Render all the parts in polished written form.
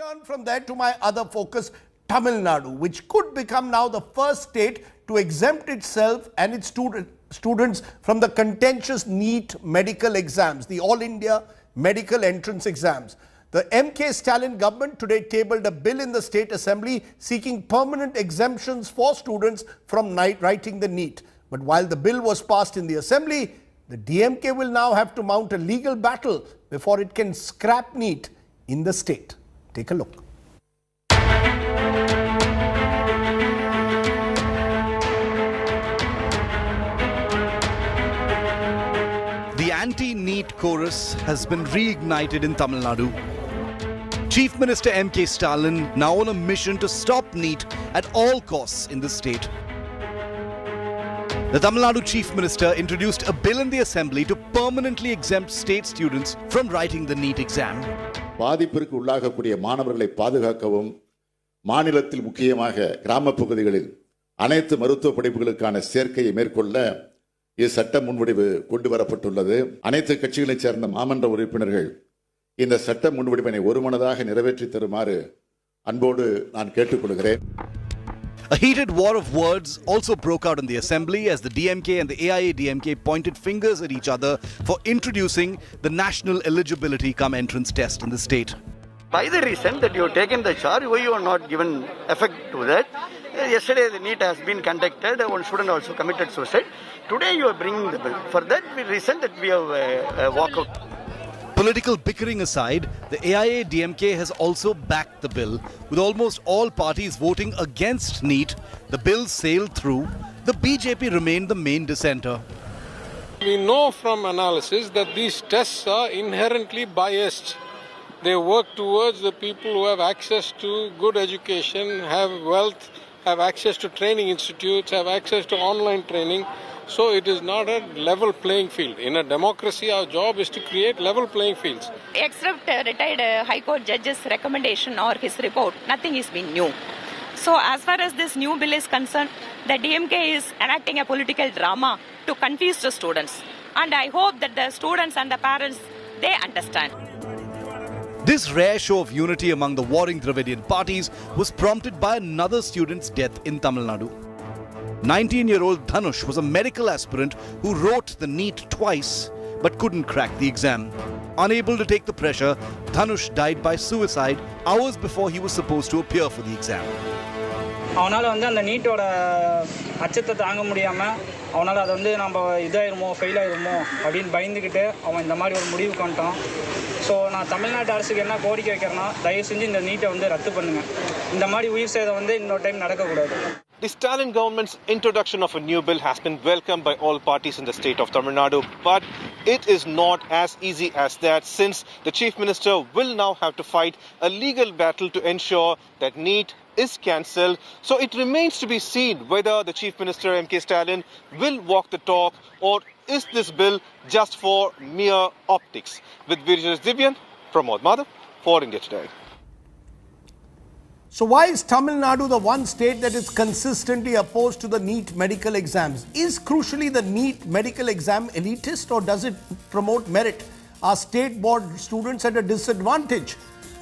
Turn from there to my other focus, Tamil Nadu, which could become now the first state to exempt itself and its students from the contentious NEET medical exams, the All India Medical Entrance Exams. The MK Stalin government today tabled a bill in the State Assembly seeking permanent exemptions for students from writing the NEET. But while the bill was passed in the Assembly, the DMK will now have to mount a legal battle before it can scrap NEET in the state. Take a look. The anti-NEET chorus has been reignited in Tamil Nadu. Chief Minister M.K. Stalin now on a mission to stop NEET at all costs in the state. The Tamil Nadu Chief Minister introduced a bill in the Assembly to permanently exempt state students from writing the NEET exam. பாதிப்பிற்கு உள்ளாகக்கூடிய மாணவர்களை பாதுகாக்கவும் மாநிலத்தில் முக்கியமாக கிராம பகுதிகளில் அனைத்து மருத்துவ படிப்புகளுக்கான சேர்க்கையை மேற்கொள்ள சட்ட முன்வடிவு கொண்டு வரப்பட்டுள்ளது. அனைத்து கட்சிகளைச் சேர்ந்த மாமன்ற உறுப்பினர்கள் இந்த சட்ட முன்வடிவினை ஒருமனதாக நிறைவேற்றி தருமாறு அன்போடு நான் கேட்டுக்கொள்கிறேன். A heated war of words also broke out in the Assembly as the DMK and the AIADMK pointed fingers at each other for introducing the National Entrance-cum-Eligibility Test in the state. By the reason that you have taken the charge, why you are not given effect to that? Yesterday the NEET has been conducted, one student also committed suicide. Today you are bringing the bill. For that reason that we have walked out. Political bickering aside, the AIADMK has also backed the bill. With almost all parties voting against NEET, the bill sailed through. The BJP remained the main dissenter. We know from analysis that these tests are inherently biased. They work towards the people who have access to good education, have wealth, have access to training institutes, have access to online training. So it is not a level playing field. In a democracy, our job is to create level playing fields. Except retired High Court judge's recommendation or his report, nothing is been new. So as far as this new bill is concerned, the DMK is enacting a political drama to confuse the students. And I hope that the students and the parents, they understand. This rare show of unity among the warring Dravidian parties was prompted by another student's death in Tamil Nadu. 19-year-old Dhanush was a medical aspirant who wrote the NEET twice but couldn't crack the exam. Unable to take the pressure, Dhanush died by suicide hours before he was supposed to appear for the exam. அவனால அந்த நீட்டோட அச்சத்தை தாங்க முடியாம அவனால அது நம்ம இதாயிருமோ fail ஆயிருமோ அப்படினு பயந்துக்கிட்டு அவன் இந்த மாதிரி ஒரு முடிவு கொண்டான். சோ நான் தமிழ்நாடு அரசுக்கு என்ன கோரிக்கை வைக்கிறேன்னா தயவு செஞ்சு இந்த நீட்டை ரத்து பண்ணுங்க. இந்த மாதிரி உயிர் சேதம் இன்னொரு டைம் நடக்க கூடாது. The Stalin government's introduction of a new bill has been welcomed by all parties in the state of Tamil Nadu, but it is not as easy as that, since the Chief Minister will now have to fight a legal battle to ensure that NEET is cancelled. So it remains to be seen whether the Chief Minister M.K. Stalin will walk the talk, or is this bill just for mere optics. With Virjit Divyan, Pramod Madhav for India Today. So why is Tamil Nadu the one state that is consistently opposed to the NEET medical exams? Is crucially the NEET medical exam elitist, or does it promote merit? Are state board students at a disadvantage?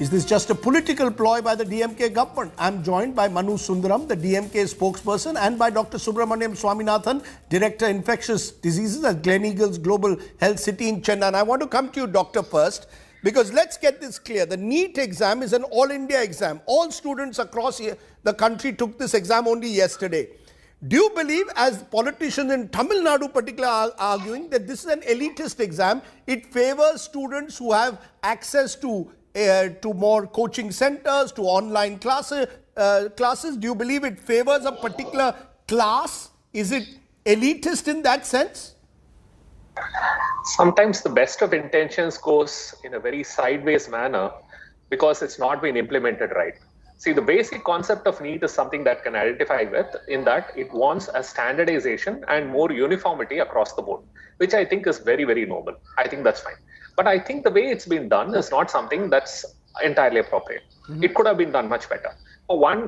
Is this just a political ploy by the DMK government? I'm joined by Manu Sundaram, the DMK spokesperson, and by Dr. Subramaniam Swaminathan, Director Infectious Diseases at Gleneagles Global Health City in Chennai. And I want to come to you, Doctor, first. Because let's get this clear, the NEET exam is an all-India exam. All students across the country took this exam only yesterday. Do you believe, as politicians in Tamil Nadu particularly are arguing, that this is an elitist exam? It favors students who have access to more coaching centers, to online classes. Do you believe it favors a particular class? Is it elitist in that sense? Sometimes the best of intentions goes in a very sideways manner because it's not been implemented right. See, the basic concept of NEET is something that can identify with, in that it wants a standardization and more uniformity across the board, which I think is very, very noble. I think that's fine. But I think the way it's been done is not something that's entirely appropriate. It could have been done much better. For one,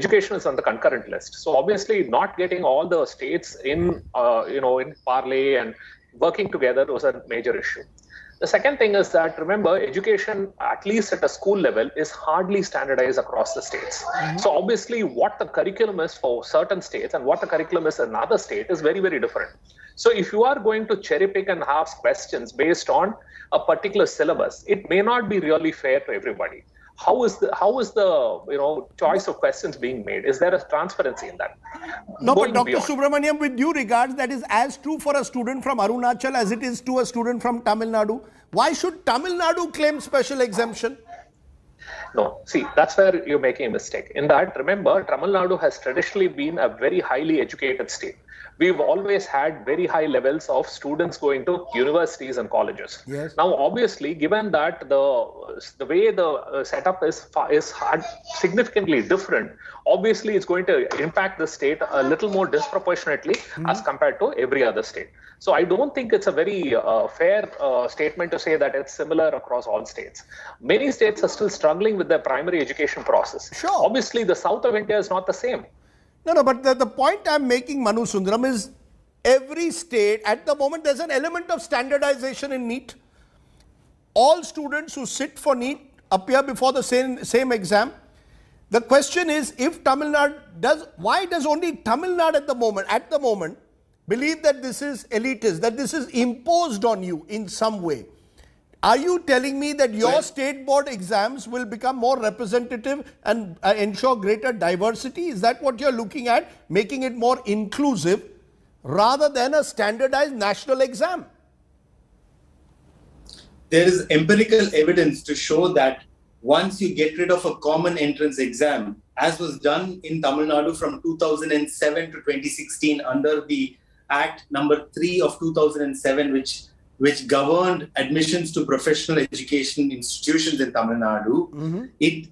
education is on the concurrent list. So obviously not getting all the states in, in parlay and working together was a major issue. The second thing is that, remember, education, at least at a school level, is hardly standardized across the states. So obviously what the curriculum is for certain states and what the curriculum is in another state is very, very different. So if you are going to cherry pick and ask questions based on a particular syllabus, it may not be really fair to everybody. How is the choice of questions being made? Is there a transparency in that? No, but Dr. Subramaniam, with due regards, that is as true for a student from Arunachal as it is to a student from Tamil Nadu. Why should Tamil Nadu claim special exemption? No, see, that's where you're making a mistake. In that, remember, Tamil Nadu has traditionally been a very highly educated state. We've always had very high levels of students going to universities and colleges. Yes. Now, obviously, given that the way the setup is significantly different, obviously it's going to impact the state a little more disproportionately as compared to every other state. So I don't think it's a very fair statement to say that it's similar across all states. Many states are still struggling with their primary education process. Sure. Obviously, the south of India is not the same. No, but the point I'm making, Manu Sundaram, is every state, at the moment, there's an element of standardization in NEET. All students who sit for NEET appear before the same exam. The question is, if Tamil Nadu why does only Tamil Nadu at the moment, believe that this is elitist, that this is imposed on you in some way? Are you telling me that your state board exams will become more representative and ensure greater diversity? Is that what you're looking at, making it more inclusive rather than a standardized national exam? There is empirical evidence to show that once you get rid of a common entrance exam, as was done in Tamil Nadu from 2007 to 2016 under the Act number 3 of 2007, which governed admissions to professional education institutions in Tamil Nadu,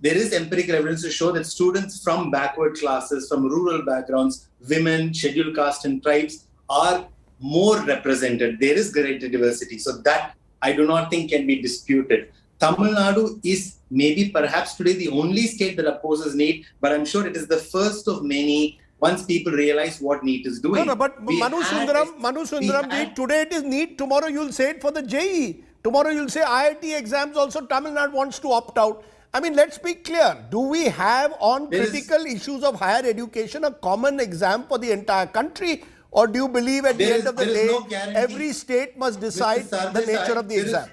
there is empirical evidence to show that students from backward classes, from rural backgrounds, women, scheduled caste and tribes are more represented. There is greater diversity. So that I do not think can be disputed. Tamil Nadu is maybe perhaps today the only state that opposes NEET, but I'm sure it is the first of many once people realize what NEET is doing. No, but Manu Sundaram, today it is NEET, tomorrow you'll say it for the JEE. Tomorrow you'll say IIT exams also Tamil Nadu wants to opt out. I mean, let's be clear. Do we have on critical issues of higher education a common exam for the entire country? Or do you believe at the end of the day, every state must decide the nature of the exam?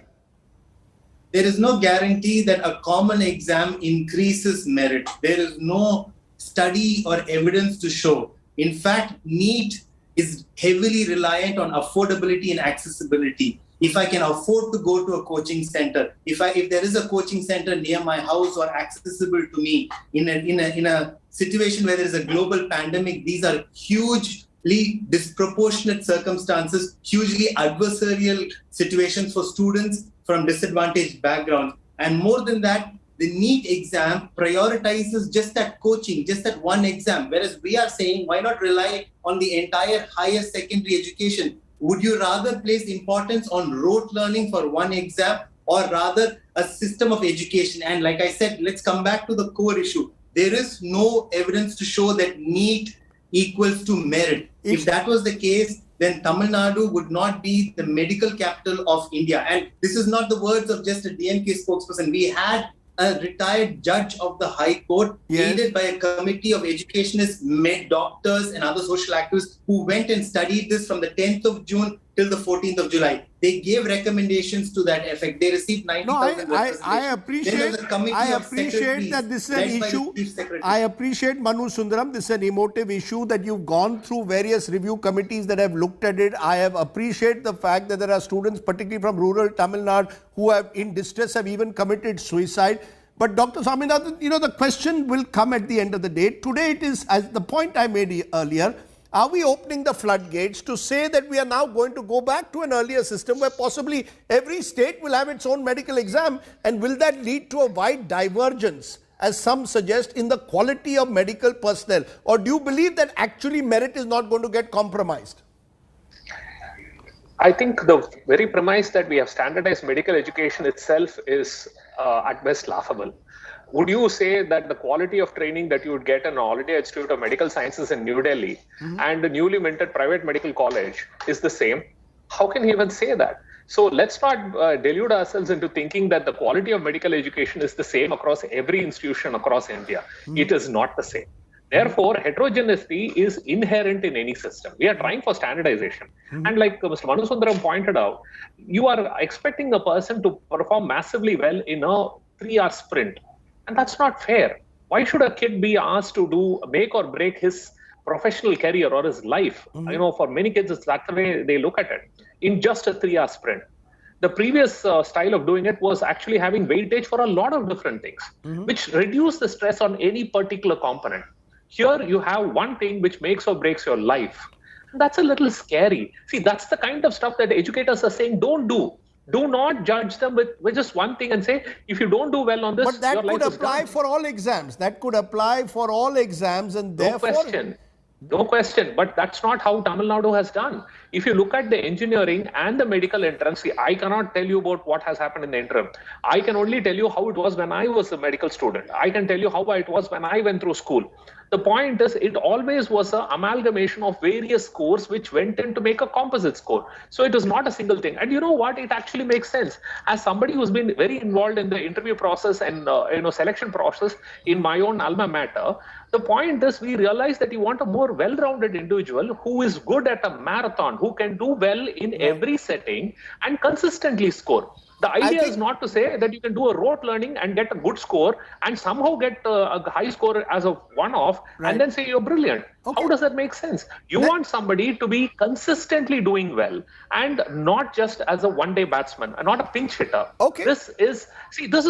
There is no guarantee that a common exam increases merit. There is no study or evidence to show. In fact, NEET is heavily reliant on affordability and accessibility. If I can afford to go to a coaching center, if there is a coaching center near my house or accessible to me in a situation where there is a global pandemic, these are hugely disproportionate circumstances, hugely adversarial situations for students from disadvantaged backgrounds. And more than that, the NEET exam prioritizes just that coaching, just that one exam. Whereas we are saying, why not rely on the entire higher secondary education? Would you rather place importance on rote learning for one exam or rather a system of education? And like I said, let's come back to the core issue. There is no evidence to show that NEET equals to merit. If that was the case, then Tamil Nadu would not be the medical capital of India. And this is not the words of just a DMK spokesperson. We had a retired judge of the High Court, aided by a committee of educationists, doctors and other social activists who went and studied this from the 10th of June till the 14th of July. They gave recommendations to that effect. They received 90,000 I appreciate that this is an issue. I appreciate, Manu Sundaram, this is an emotive issue that you've gone through various review committees that have looked at it. I have appreciated the fact that there are students, particularly from rural Tamil Nadu, who have in distress have even committed suicide. But Dr. Swaminathan, the question will come at the end of the day. Today it is, as the point I made earlier, are we opening the floodgates to say that we are now going to go back to an earlier system where possibly every state will have its own medical exam? And will that lead to a wide divergence, as some suggest, in the quality of medical personnel? Or do you believe that actually merit is not going to get compromised? I think the very premise that we have standardized medical education itself is at best laughable. Would you say that the quality of training that you would get in All India Institute of Medical Sciences in New Delhi and the newly minted private medical college is the same? How can you even say that? So let's not delude ourselves into thinking that the quality of medical education is the same across every institution across India. It is not the same. Therefore, heterogeneity is inherent in any system. We are trying for standardization. And like Mr. Manusundaram pointed out, you are expecting a person to perform massively well in a 3-hour sprint. And that's not fair. Why should a kid be asked to make or break his professional career or his life? You know, for many kids, that's the way they look at it, in just a 3-hour sprint. The previous style of doing it was actually having weightage for a lot of different things, which reduce the stress on any particular component. Here you have one thing which makes or breaks your life. That's a little scary. See, that's the kind of stuff that educators are saying, don't do. Do not judge them with just one thing and say, if you don't do well on this, but that your life could is apply done. for all exams. That could apply for all exams, and therefore... No question, but that's not how Tamil Nadu has done. If you look at the engineering and the medical entrance, see, I cannot tell you about what has happened in the interim. I can only tell you how it was when I was a medical student. I can tell you how it was when I went through school. The point is, it always was an amalgamation of various scores which went in to make a composite score. So it is not a single thing. And you know what? It actually makes sense. As somebody who's been very involved in the interview process and selection process in my own alma mater, the point is, we realize that you want a more well-rounded individual who is good at a marathon, who can do well in every setting and consistently score. The idea is not to say that you can do a rote learning and get a good score and somehow get a high score as a one-off and then say you're brilliant. Okay. How does that make sense? You want somebody to be consistently doing well and not just as a one-day batsman and not a pinch hitter. Okay. This is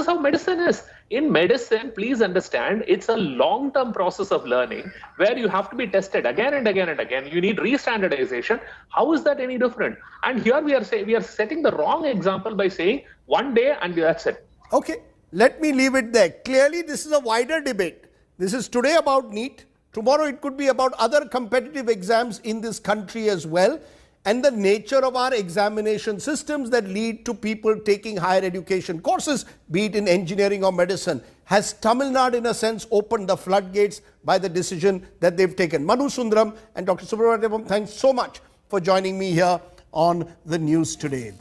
how medicine is. In medicine, please understand, it's a long-term process of learning where you have to be tested again and again and again. You need re-standardization. How is that any different? And here we are setting the wrong example by saying one day and that's it. Okay, let me leave it there. Clearly, this is a wider debate. This is today about NEET. Tomorrow, it could be about other competitive exams in this country as well, and the nature of our examination systems that lead to people taking higher education courses, be it in engineering or medicine. Has Tamil Nadu, in a sense, opened the floodgates by the decision that they've taken? Manu Sundaram and Dr. Subramaniam, thanks so much for joining me here on the news today.